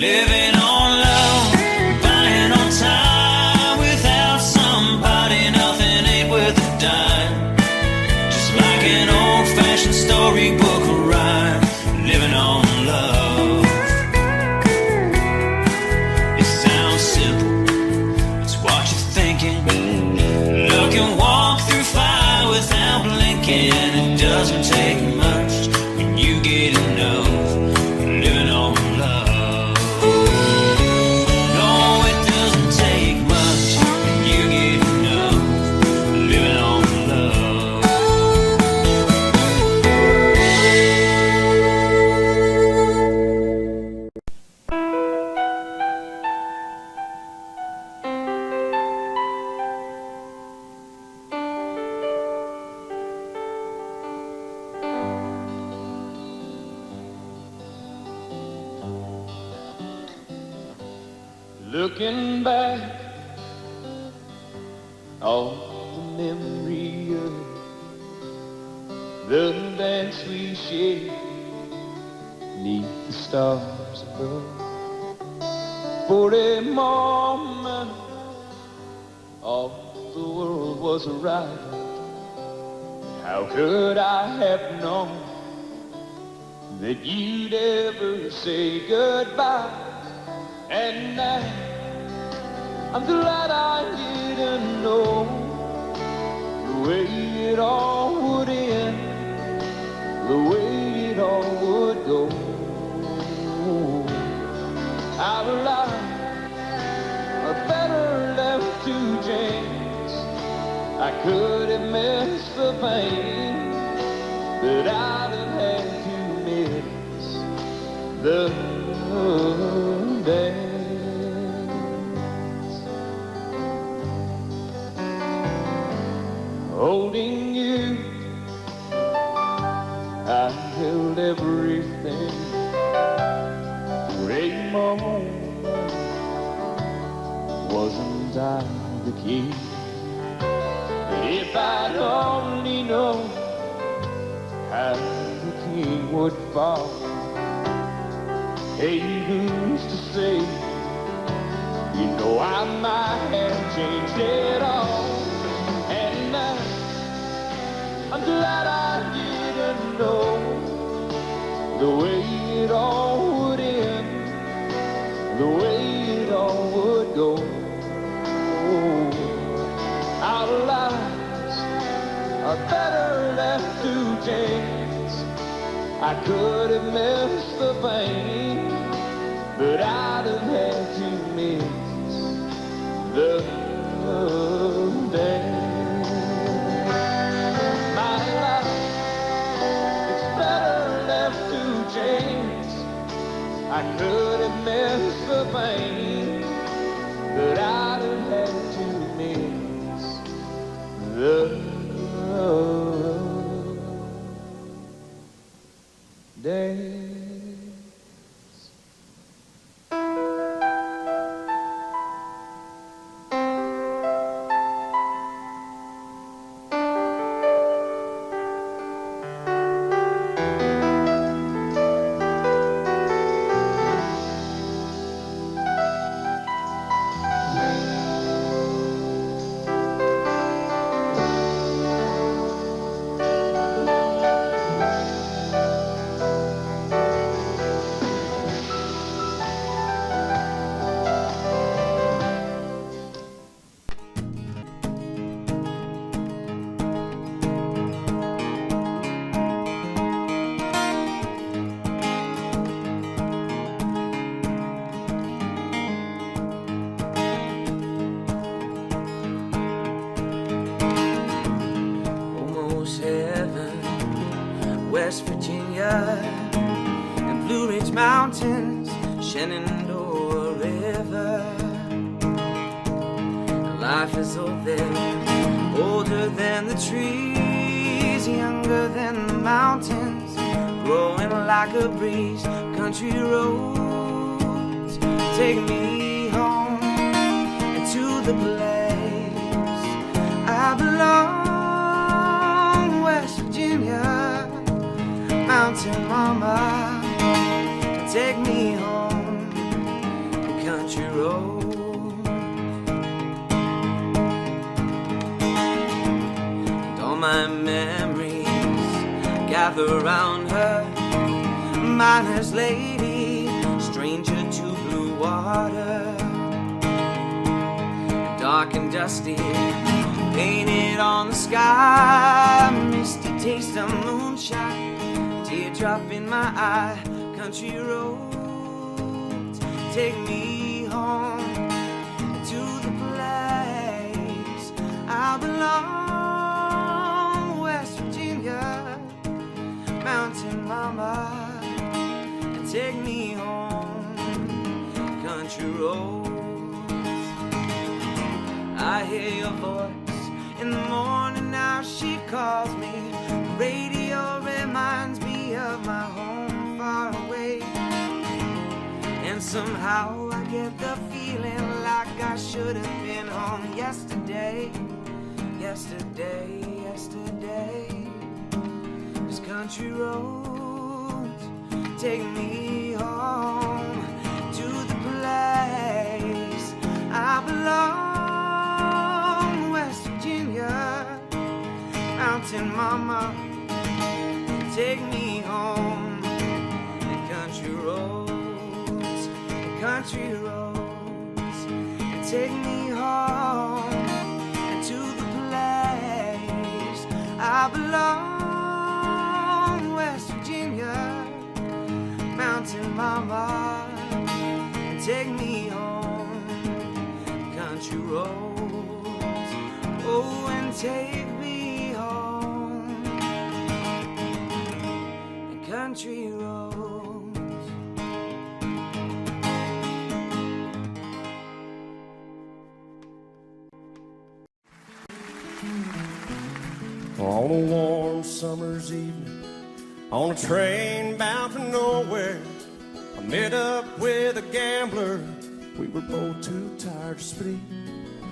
Speaker 5: Living on love, buying on time. Without somebody, nothing ain't worth a dime. Just like an old-fashioned storybook rhyme. Living on love. It sounds simple, it's what you're thinking. Look and walk through fire without blinking. It doesn't take much when you get enough. Living on love. No, it doesn't take much when you get enough. Living on love.
Speaker 6: Looking back on the memory of the dance we shared neath the stars above. For a moment, all the world was right. How could I have known that you'd ever say goodbye? And now I'm glad I didn't know the way it all would end, the way it all would go. Our lives are better left to chance. I could have missed the pain, but I'd have had to miss the dance. Holding you, I held everything. For a moment, wasn't I the key? But if I'd only known how the king would fall, hey, who's to say? You know I might have changed it all. And now I'm glad I didn't know the way it all would end, the way it all would go. Our lives are better left to chance. I could have missed the pain, but I'd have had to miss the dance. My life, it's better left to chance. I could have missed the pain, but I'd have had to miss the dance.
Speaker 7: West Virginia and Blue Ridge Mountains, Shenandoah River. Life is old there, older than the trees, younger than the mountains, growing like a breeze. Country roads take me home and to the place I belong. mountain mama, take me home the country road. And all my memories gather round her, miner's lady, stranger to blue water, dark and dusty, painted on the sky, misty taste of moonshine, teardrop in my eye, country roads, take me home to the place I belong, West Virginia, mountain mama, take me home, country roads. I hear your voice in the morning, now she calls me. The radio reminds me of my home far away, and somehow I get the feeling like I should have been home yesterday. Yesterday, yesterday. 'Cause country roads take me home to the place I belong, West Virginia, mountain mama, take me home, the country roads, country roads, take me home to the place I belong, West Virginia, mountain mama, take me home, country roads, oh, and take me home, the country roads.
Speaker 8: On a warm summer's evening, on a train bound for nowhere, I met up with a gambler. We were both too tired to speak,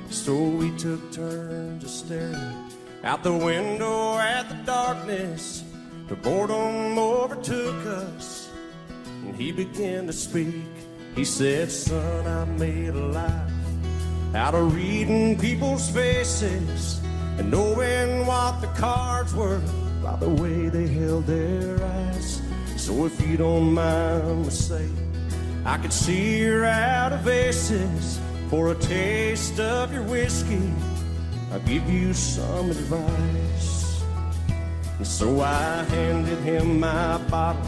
Speaker 8: so we took turns of staring out the window at the darkness. The boredom overtook us, and he began to speak. He said, "Son, I made a life out of reading people's faces and knowing what the cards were by the way they held their eyes. So if you don't mind me saying, I could see you're out of aces. For a taste of your whiskey, I'll give you some advice." And so I handed him my bottle,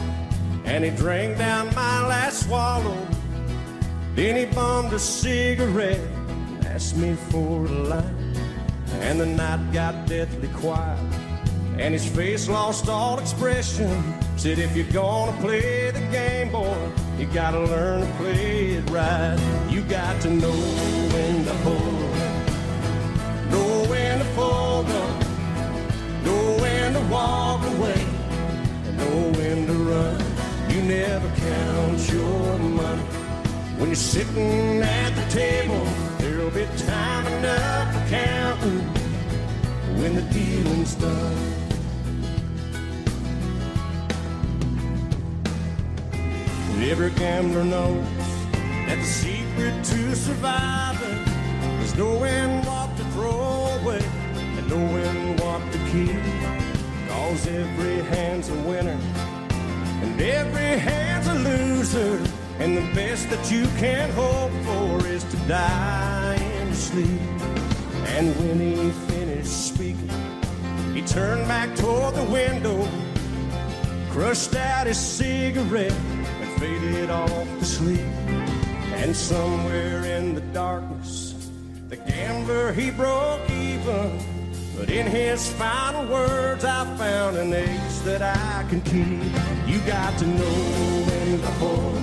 Speaker 8: and he drank down my last swallow. Then he bummed a cigarette and asked me for a light. And the night got deathly quiet, and his face lost all expression. Said, "If you're gonna play the game, boy, you gotta learn to play it right. You got to know when to hold up, know when to fold up, know when to walk away, and know when to run. You never count your money when you're sitting at the table. There'll be time enough for counting when the dealing's done." Every gambler knows that the secret to surviving is knowing what to throw away and knowing what to keep. 'Cause every hand's a winner and every hand's a loser, and the best that you can hope for is to die in your sleep. And when he finished speaking, he turned back toward the window, crushed out his cigarette, and faded off to sleep. And somewhere in the darkness, the gambler, he broke even. But in his final words, I found an ace that I can keep. You got to know when to hold,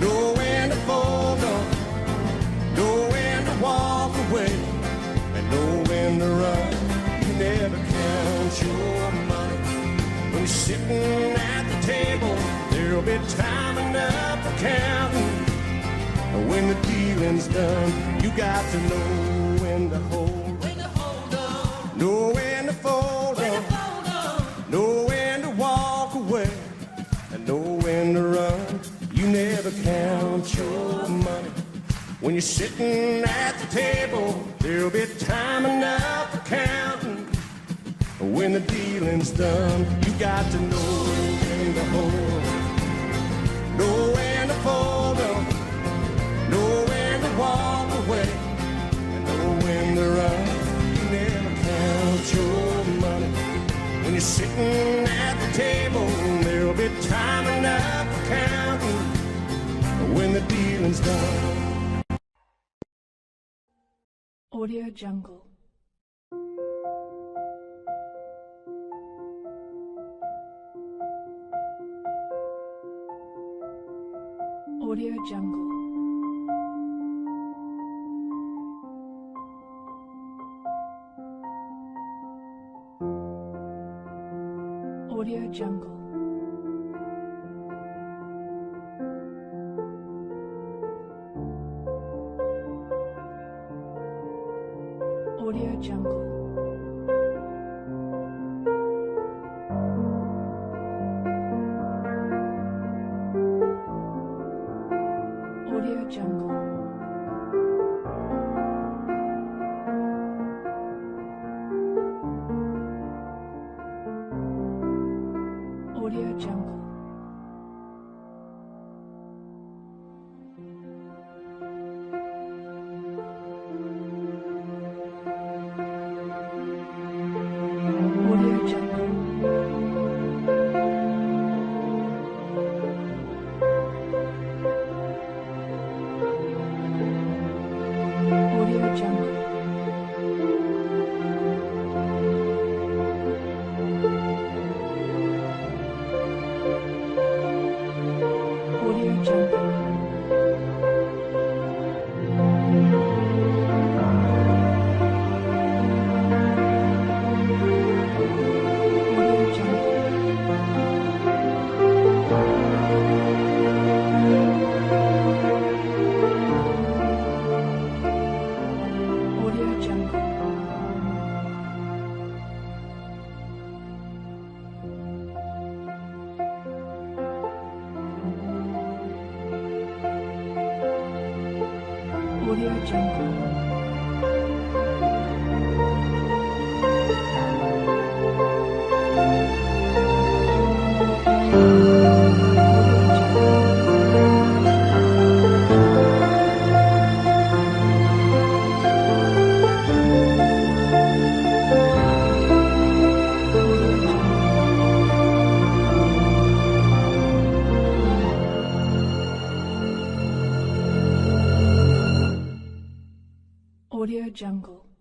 Speaker 8: know when to fold up, know when to walk away, and know when to run. You never count your money when you're sitting at the table. There'll be time enough for counting when the dealing's done. You got to know when to hold, know when to fold up, know when to walk away, When you're sitting at the table, there'll be time enough for counting. When the dealing's done, you got to know when to hold, know when to fold up, know when to walk away, and know when to run. You never count your money. When you're sitting at the table, there'll be time enough for counting. When the dealing's done.
Speaker 9: Audio Jungle. Audio Jungle. Audio Jungle. Audio Jungle. Audio Jungle. Audio Jungle. Audio Jungle. Audio Jungle.